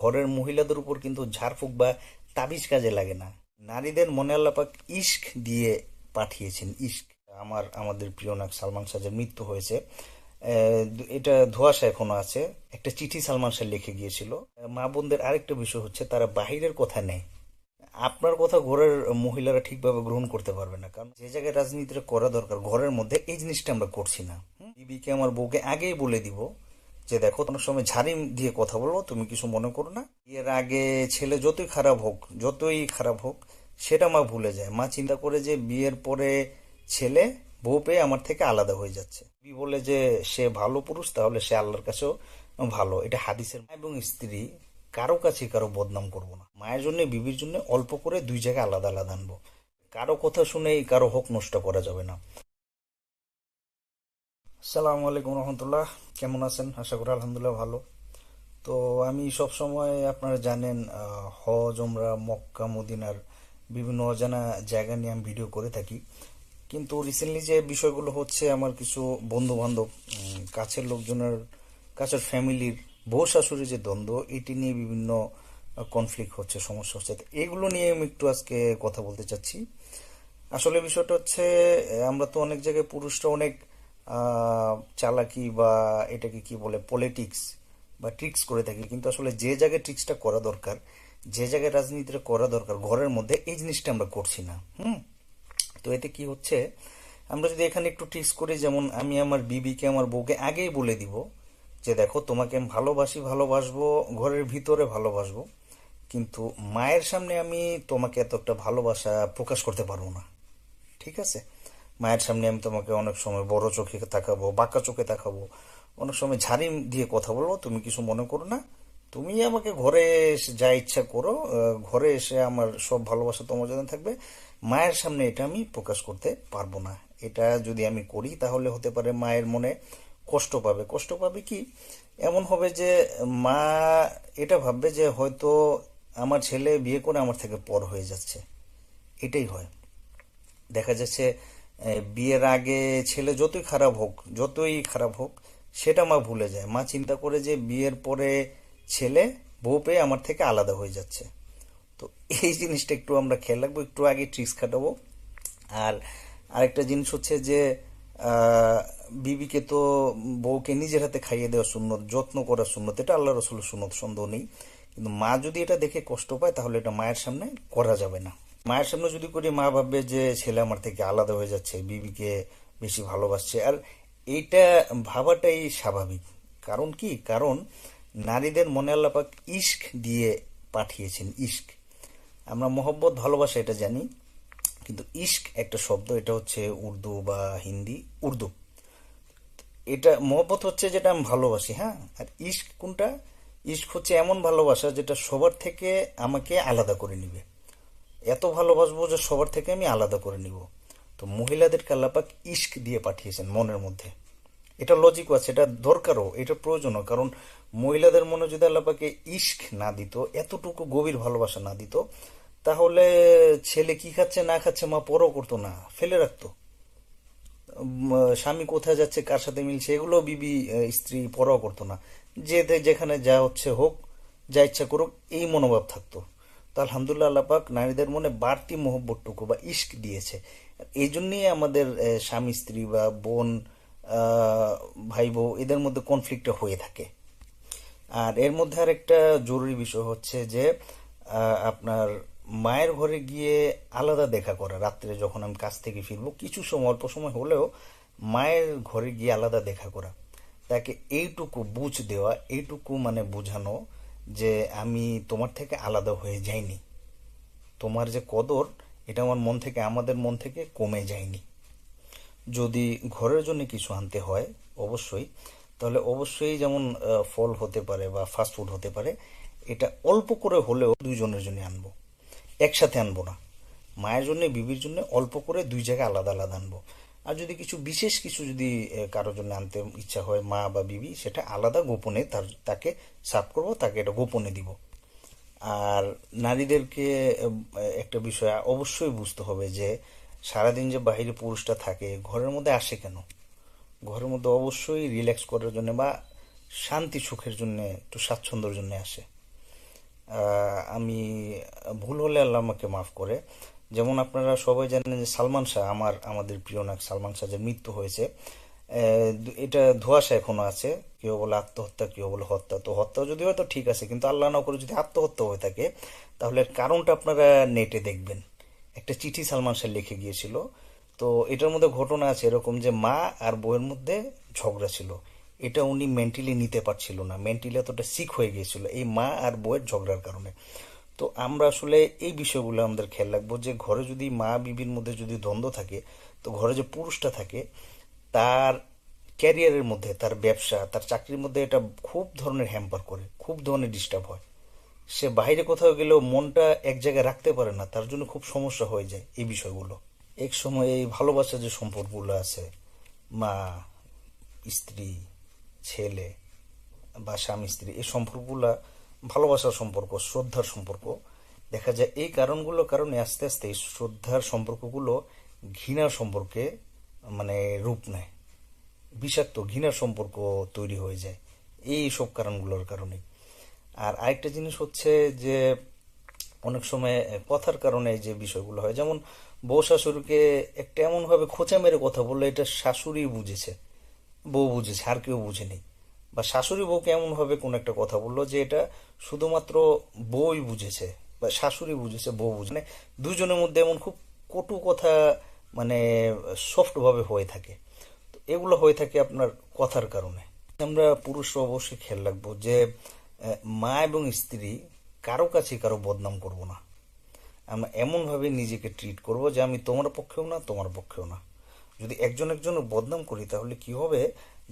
ঘরের মহিলাদের উপর কিন্তু ঝাড়ফুঁক বা তাবিজ কাজে লাগে না। নারীদের মনে আল্লাহ পাক ইশক দিয়ে পাঠিয়েছেন। ইশক। আমাদের প্রিয় নায়ক সালমান শাহের মৃত্যু হয়েছে, এটা ধোঁয়াশা এখনো আছে। একটা চিঠি সালমান শাহ লিখে গিয়েছিল। মা বোনদের আরেকটা বিষয় হচ্ছে তারা বাহিরের কথা নেয়, আপনার কথা ঘরের মহিলারা ঠিকভাবে গ্রহণ করতে পারবে না। কারণ যে জায়গায় রাজনীতিটা করা দরকার ঘরের মধ্যে, এই জিনিসটা আমরা করছি না। বিবিকে আমার বউকে আগেই বলে দিব যে দেখো, তোমার সময় ঝাড়ি দিয়ে কথা বলবো, তুমি কিছু মনে করো না। এর আগে ছেলে যতই খারাপ হোক সেটা মা ভুলে যায়। মা চিন্তা করে যে বিয়ের পরে ছেলে বউ পেয়ে আমার থেকে আলাদা হয়ে যাচ্ছে। বিবি বলে যে সে ভালো পুরুষ, তাহলে সে আল্লাহর কাছেও ভালো। এটা হাদিসের। মা এবং স্ত্রী কারো কাছে কারো বদনাম করব না। মায়ের জন্য বিবির জন্য অল্প করে দুই জায়গায় আলাদা আলাদা আনবো। কারো কথা শুনে কারো হক নষ্ট করা যাবে না। আসসালামু আলাইকুম রহমতুল্লাহ। কেমন আছেন? আশা করি আলহামদুলিল্লাহ ভালো। তো আমি সব সময়, আপনারা জানেন, হজ, ওমরা, মক্কা, মদিনার বিভিন্ন অজানা জায়গা নিয়ে আমি ভিডিও করে থাকি। কিন্তু রিসেন্টলি যে বিষয়গুলো হচ্ছে, আমার কিছু বন্ধু বান্ধব, কাছের লোকজনের, কাছের ফ্যামিলির বউ শাশুড়ি যে দ্বন্দ্ব, এটি নিয়ে বিভিন্ন কনফ্লিক্ট হচ্ছে, সমস্যা হচ্ছে। তো এগুলো নিয়ে আমি একটু আজকে কথা বলতে চাচ্ছি। আসলে বিষয়টা হচ্ছে, আমরা তো অনেক জায়গায় পুরুষরা অনেক চালাকি বা এটাকে কি বলে, পলিটিক্স বা ট্রিক্স করে থাকি। কিন্তু আসলে যে জায়গায় ট্রিক্সটা করা দরকার, যে জায়গায় রাজনীতিটা করা দরকার ঘরের মধ্যে, এই জিনিসটা আমরা করছি না। তো এতে কি হচ্ছে, আমরা যদি এখানে একটু ট্রিক্স করি, যেমন আমি আমার বিবিকে আমার বউকে আগেই বলে দিব যে দেখো, তোমাকে আমি ভালোবাসবো, ঘরের ভিতরে ভালোবাসবো, কিন্তু মায়ের সামনে আমি তোমাকে এত একটা ভালোবাসা প্রকাশ করতে পারবো না। ঠিক আছে? মায়ের সামনে আমি তোমাকে অনেক সময় বড় চোখে তাকাবো, বাঁকা চোখে তাকাবো, অনেক সময় ঝাড়ি দিয়ে কথা বলবো, তুমি কিছু মনে করো না। তুমি আমাকে ঘরে এসে যা ইচ্ছা করো, ঘরে এসে আমার সব ভালোবাসা তোমার জন্য থাকবে। মায়ের সামনে এটা আমি প্রকাশ করতে পারবো না। এটা যদি আমি করি, তাহলে হতে পারে মায়ের মনে কষ্ট পাবে কি, এমন হবে যে মা এটা ভাববে যে হয়তো আমার ছেলে বিয়ে করে আমার থেকে পর হয়ে যাচ্ছে। এটাই হয়। দেখা যাচ্ছে বিয়ের আগে ছেলে যতই খারাপ হোক সেটা মা ভুলে যায়। মা চিন্তা করে যে বিয়ের পরে ছেলে বউ পেয়ে আমার থেকে আলাদা হয়ে যাচ্ছে। তো এই জিনিসটা একটু আমরা খেয়াল রাখবো, একটু আগে ট্রিক্স খাটাবো। আর আরেকটা জিনিস হচ্ছে যে, আহ, বিবিকে তো, বউকে নিজের হাতে খাইয়ে দেওয়া সুন্নত, যত্ন করা সুন্নত, এটা আল্লাহ রসুলের সুন্নত, সন্দেহ নেই। কিন্তু মা যদি এটা দেখে কষ্ট পায়, তাহলে এটা মায়ের সামনে করা যাবে না। মায়ের সামনে যদি করি, মা ভাববে যে ছেলে আমার থেকে আলাদা হয়ে যাচ্ছে, বিবিকে বেশি ভালোবাসছে। আর এইটা ভাবাটাই স্বাভাবিক। কারণ কি, কারণ নারীদের মনে আল্লাহ পাক ইশক দিয়ে পাঠিয়েছেন। ইশক, আমরা মোহব্বত ভালোবাসা এটা জানি, কিন্তু ইশক একটা শব্দ, এটা হচ্ছে উর্দু বা হিন্দি। উর্দু, এটা মোহব্বত হচ্ছে যেটা আমি ভালোবাসি, হ্যাঁ। আর ইশক কোনটা? ইশক হচ্ছে এমন ভালোবাসা যেটা সবার থেকে আমাকে আলাদা করে নিবে। এত ভালোবাসবো যে সবার থেকে আমি আলাদা করে নিব। তো মহিলাদেরকে আল্লাপাক ইশক দিয়ে পাঠিয়েছেন মনের মধ্যে। এটা লজিকও আছে, এটা দরকারও, এটা প্রয়োজনও। কারণ মহিলাদের মনে যদি আল্লাপাকে ইশক না দিত, এতটুকু গভীর ভালোবাসা না দিত, তাহলে ছেলে কি খাচ্ছে না খাচ্ছে মা পরও করতো না, ফেলে রাখতো। স্বামী কোথায় যাচ্ছে, কার সাথে মিলছে, এগুলো বিবি, স্ত্রী পরোয়া করতো না। যেখানে যা হচ্ছে হোক, যা ইচ্ছা করুক, এই মনোভাব থাকতো। তো আলহামদুলিল্লাহ, আল্লাপাক নারীদের মনে বাড়তি মোহব্বতটুকু বা ইশক দিয়েছে। এই জন্যই আমাদের স্বামী স্ত্রী বা বোন, ভাই বউ, এদের মধ্যে কনফ্লিক্টটা হয়ে থাকে। আর এর মধ্যে আরেকটা জরুরি বিষয় হচ্ছে যে, আপনার মায়ের ঘরে গিয়ে আলাদা দেখা করা। রাত্রে যখন আমি কাজ থেকে ফিরবো, কিছু সময়, অল্প সময় হলেও মায়ের ঘরে গিয়ে আলাদা দেখা করা, তাকে এইটুকু বুঝ দেওয়া, এইটুকু মানে বোঝানো যে আমি তোমার থেকে আলাদা হয়ে যাইনি, তোমার যে কদর, এটা আমার মন থেকে, আমাদের মন থেকে কমে যায়নি। যদি ঘরের জন্য কিছু আনতে হয়, অবশ্যই, তাহলে অবশ্যই, যেমন ফল হতে পারে বা ফাস্ট ফুড হতে পারে, এটা অল্প করে হলেও দুইজনের জন্য আনবো, একসাথে আনবো না। মায়ের জন্য, বিবির জন্য অল্প করে দুই জায়গায় আলাদা আলাদা আনবো। আর যদি কিছু বিশেষ কিছু যদি কারোর জন্য আনতে ইচ্ছা হয়, মা বা বিবি, সেটা আলাদা গোপনে তাকে সার্ভ করবো, তাকে এটা গোপনে দিব। আর নারীদেরকে একটা বিষয় অবশ্যই বুঝতে হবে যে, সারাদিন যে বাইরে পুরুষটা থাকে, ঘরের মধ্যে আসে কেন? ঘরের মধ্যে অবশ্যই রিল্যাক্স করার জন্য বা শান্তি সুখের জন্য, একটু স্বাচ্ছন্দ্যের জন্য আসে। আমি ভুল হলে আল্লাহ আমাকে মাফ করে। যেমন আপনারা সবাই জানেন যে সালমান শাহ, আমাদের প্রিয় নায়ক সালমান শাহ যে মৃত্যু হয়েছে, এটা ধোঁয়াশা এখনো আছে। কেউ বলে আত্মহত্যা, কেউ বলে হত্যা। তো হত্যা যদি হয় তো ঠিক আছে, কিন্তু আল্লাহ না করে যদি আত্মহত্যা হয়ে থাকে, তাহলে এর কারণটা আপনারা নেটে দেখবেন। একটা চিঠি সালমান শাহ লিখে গিয়েছিল। তো এটার মধ্যে ঘটনা আছে এরকম যে মা আর বউয়ের মধ্যে ঝগড়া ছিল। এটা উনি মেন্টালি নিতে পারছিল না, মেন্টালি এতটা সিক হয়ে গিয়েছিল এই মা আর বউয়ের ঝগড়ার কারণে। তো আমরা আসলে এই বিষয়গুলো আমাদের খেয়াল রাখবো যে ঘরে যদি মা বিবির মধ্যে যদি দ্বন্দ্ব থাকে, তো ঘরে যে পুরুষটা থাকে তার ক্যারিয়ারের মধ্যে, তার ব্যবসা, তার চাকরির মধ্যে এটা খুব ধরনের হ্যাম্পার করে, খুব ধরনের ডিস্টার্ব হয়। সে বাইরে কোথাও গেলেও মনটা এক জায়গায় রাখতে পারে না, তার জন্য খুব সমস্যা হয়ে যায় এই বিষয়গুলো। এক সময় এই ভালোবাসার যে সম্পর্কগুলো আছে, মা, স্ত্রী, ছেলে বা স্বামী স্ত্রী, এই সম্পর্কগুলা ভালোবাসার সম্পর্ক, শ্রদ্ধার সম্পর্ক, দেখা যায় এই কারণগুলোর কারণে আস্তে আস্তে এই শ্রদ্ধার সম্পর্কগুলো ঘৃণার সম্পর্কে মানে রূপ নেয়, বিষাক্ত ঘৃণার সম্পর্ক তৈরি হয়ে যায় এই সব কারণগুলোর কারণে। আর আরেকটা জিনিস হচ্ছে যে অনেক সময় কথার কারণে যে বিষয়গুলো হয়, যেমন বউ শাশুড়িকে একটা এমন ভাবে খোঁচা মেরে কথা বললো, এটা শাশুড়ি বুঝেছে, বউ বুঝেছে, আর কেউ বুঝেনি। বা শাশুড়ি বউকে এমন ভাবে কোন একটা কথা বললো যে এটা শুধুমাত্র বউই বুঝেছে, বা শাশুড়ি বুঝেছে, বউ বুঝে, মানে দুজনের মধ্যে এমন খুব কটু কথা, মানে সফট ভাবে হয়ে থাকে। তো এগুলো হয়ে থাকে আপনার কথার কারণে। আমরা পুরুষরা অবশ্যই খেয়াল রাখবো যে মা এবং স্ত্রী কারো কাছে কারো বদনাম করব না। আমরা এমন ভাবে নিজেকে ট্রিট করব যে আমি তোমার পক্ষেও না, তোমার পক্ষেও না। যদি একজন একজনের বদনাম করি তাহলে কি হবে,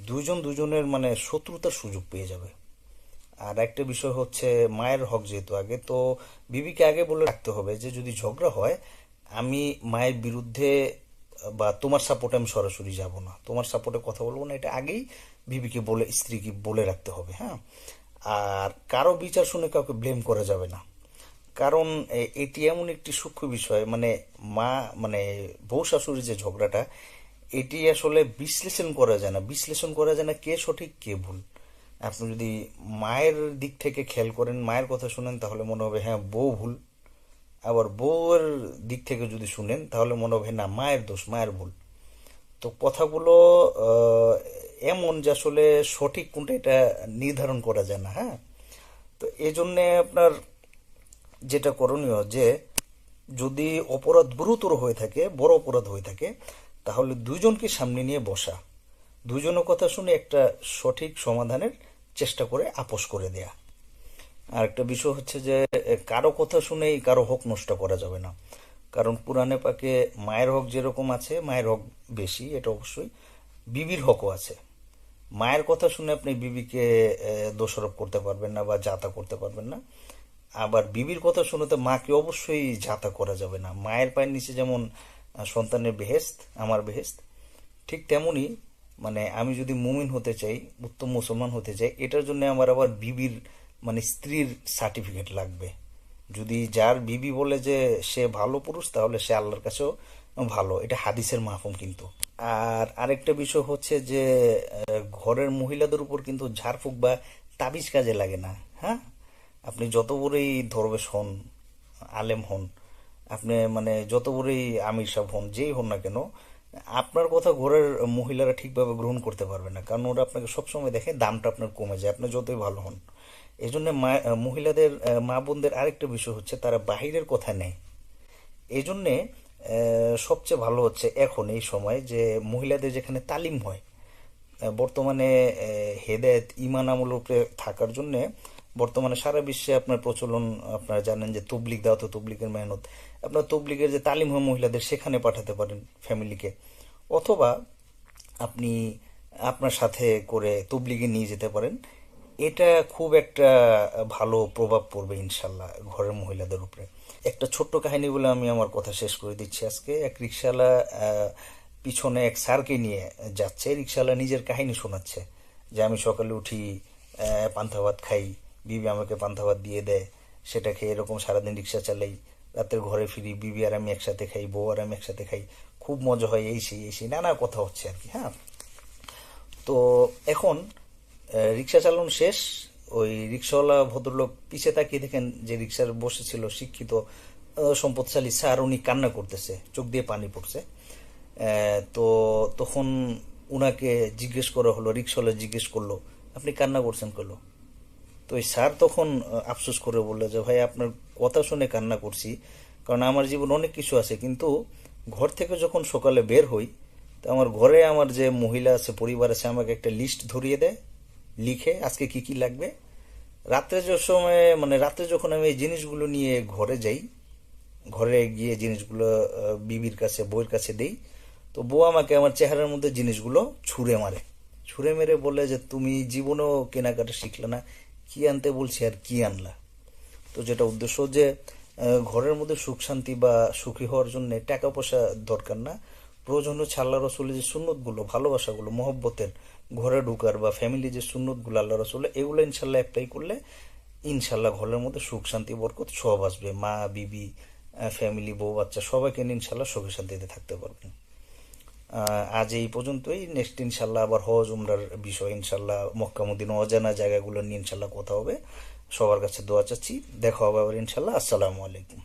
দুইজন দুজনের মানে শত্রুতার সুযোগ পেয়ে যাবে। আর একটা বিষয় হচ্ছে মায়ের হক, যেহেতু আগে তো বিবিকে আগে বলে রাখতে হবে যে যদি ঝগড়া হয়, আমি মায়ের বিরুদ্ধে বা তোমার সাপোর্টে আমি সরাসরি যাব না, তোমার সাপোর্টে কথা বলবো না, এটা আগেই বিবিকে বলে, স্ত্রীকে বলে রাখতে হবে। হ্যাঁ। আর কারো বিচার শুনে কাউকে ব্লেম করা যাবে না, কারণ এটি এমন একটি সূক্ষ্ম বিষয়, মানে মা, মানে বউ শাশুড়ির যে ঝগড়াটা, এটি আসলে বিশ্লেষণ করা যায় না, বিশ্লেষণ করা যায় না কে সঠিক কে ভুল। আপনি যদি মায়ের দিক থেকে খেয়াল করেন, মায়ের কথা শুনেন, তাহলে মনে হবে হ্যাঁ বউ ভুল। আবার বউয়ের দিক থেকে যদি শুনেন তাহলে মনে হবে না মায়ের দোষ, মায়ের ভুল। তো কথাগুলো আহ, এমন যে আসলে সঠিক কোনটা এটা নির্ধারণ করা যায় না। হ্যাঁ। তো এই জন্যে আপনার যেটা করণীয় যে যদি অপরাধ গুরুতর হয়ে থাকে, বড় অপরাধ হয়ে থাকে, তাহলে দুইজনকে সামনে নিয়ে বসা, দুইজনের কথা শুনে একটা সঠিক সমাধানের চেষ্টা করে আপোষ করে দেয়া। আর একটা বিষয় হচ্ছে যে কারো কথা শুনেই কারো হক নষ্ট করা যাবে না। কারণ পুরাণে পাকে মায়ের হক যেরকম আছে, মায়ের হক বেশি, এটা অবশ্যই বিবির হকও আছে। মায়ের কথা শুনে আপনি বিবিকে দোষারোপ করতে পারবেন না বা যাতা করতে পারবেন না। আবার বিবির কথা শুনে তো মাকে অবশ্যই যাতা করা যাবে না। মায়ের পায়ের নিচে যেমন সন্তানের বেহেস্ত, আমার বেহেস্ত, ঠিক তেমনি মানে আমি যদি মুমিন হতে চাই, উত্তম মুসলমান হতে চাই, এটার জন্য আমার আবার বিবির মানে স্ত্রীর সার্টিফিকেট লাগবে। যদি যার বিবি বলে যে সে ভালো পুরুষ, তাহলে সে আল্লাহর কাছেও ভালো, এটা হাদিসের মাহফুম কিন্তু। আর আরেকটা বিষয় হচ্ছে যে ঘরের মহিলাদের উপর কিন্তু ঝাড়ফুঁক বা তাবিজ কাজে লাগে না। হ্যাঁ। আপনি যত বড়ই দরবেশ হন, আলেম হন, আপনি মানে যত বড়ই আমির সাহেব হন, যেই হন না কেন, আপনার কথা ঘরের মহিলারা ঠিকভাবে গ্রহণ করতে পারবে না, কারণ ওরা আপনাকে সবসময় দেখে দামটা আপনার কমে যায়, আপনি যতই ভালো হন। এই জন্য মহিলাদের, মা বোনদের আরেকটা বিষয় হচ্ছে তারা বাহিরের কথা নেয়। এই জন্যে সবচেয়ে ভালো হচ্ছে এখন এই সময় যে মহিলাদের যেখানে তালিম হয়, বর্তমানে হেদায়েত ঈমান আমলের উপরে থাকার জন্য বর্তমানে সারা বিশ্বে আপনার প্রচলন, আপনারা জানেন যে তবলিগ, দাওয়াত ও তবলিগের মেহনত, আপনার তবলিগের যে তালিম হয় মহিলাদের, সেখানে পাঠাতে পারেন ফ্যামিলিকে। অথবা আপনি আপনার সাথে করে তবলিগে নিয়ে যেতে পারেন। এটা খুব একটা ভালো প্রভাব পড়বে ইনশাল্লাহ ঘরের মহিলাদের উপরে। একটা ছোট্ট কাহিনী বলে আমি আমার কথা শেষ করে দিচ্ছি আজকে। এক রিক্সাওয়ালা পিছনে এক স্যারকে নিয়ে যাচ্ছে, রিক্সাওয়ালা নিজের কাহিনী শোনাচ্ছে যে আমি সকালে উঠি, পান্তা ভাত খাই, বিবি আমাকে পান্তা ভাত দিয়ে দেয়, সেটা খেয়ে এরকম সারাদিন রিক্সা চালাই, রাতের ঘরে ফিরি, বিবি আর আমি একসাথে খাই, বউ আর আমি একসাথে খাই, খুব মজা হয়, এই সেই এই সেই নানা কথা হচ্ছে আর কি। হ্যাঁ। তো এখন রিক্সা চালানো শেষ, ওই রিক্সাওয়ালা ভদ্রলোক পিছে তাকিয়ে দেখেন যে রিক্সার বসেছিল শিক্ষিত সম্পদশালী স্যার, উনি কান্না করতেছে, চোখ দিয়ে পানি পড়ছে। তো তখন উনাকে জিজ্ঞেস করা হলো, রিক্সাওয়ালা জিজ্ঞেস করলো, আপনি কান্না করছেন করলো? তো এই স্যার তখন আফসোস করে বললো যে ভাই, আপনার কথা শুনে কান্না করছি, কারণ আমার জীবন অনেক কিছু আছে, কিন্তু ঘর থেকে যখন সকালে বের হই, তো আমার ঘরে আমার যে মহিলা আছে, পরিবার আছে, আমাকে একটা লিস্ট ধরিয়ে দেয়, লিখে আজকে কি কি লাগবে। রাত্রে যে সময়, মানে রাত্রে যখন আমি এই জিনিসগুলো নিয়ে ঘরে যাই, ঘরে গিয়ে জিনিসগুলো বিবির কাছে, বউয়ের কাছে দেই, তো বউ আমাকে আমার চেহারার মধ্যে জিনিসগুলো ছুঁড়ে মারে। ছুঁড়ে মেরে বলে যে তুমি জীবনেও কেনাকাটা শিখলে না, কি আনতে বলছি আর কি আনলা। তো যেটা উদ্দেশ্য যে ঘরের মধ্যে সুখ শান্তি বা সুখী হওয়ার জন্য টাকা পয়সা দরকার না, প্রয়োজন হচ্ছে আল্লাহ রসুলের যে সুন্নতগুলো, ভালোবাসাগুলো, মহব্বতের, ঘরে ঢুকার বা ফ্যামিলি যে সুন্নতগুলো আল্লাহ রসুলের, এগুলো ইনশাল্লাহ অ্যাপ্লাই করলে ইনশাল্লাহ ঘরের মধ্যে সুখ শান্তি বরকত সব আসবে। মা, বিবি, ফ্যামিলি, বউ বাচ্চা সবাইকে নিয়ে ইনশাল্লাহ সুখে শান্তিতে থাকতে পারবেন। আজ এই পর্যন্তই। নেক্সট ইনশাল্লাহ আবার হজ উমরার বিষয়, ইনশাল্লাহ মক্কা মদিনা অজানা জায়গাগুলো নিয়ে ইনশাল্লাহ কথা হবে। সবার কাছে দোয়া চাচ্ছি। দেখা হবে আবার ইনশাল্লাহ। আসসালামু আলাইকুম।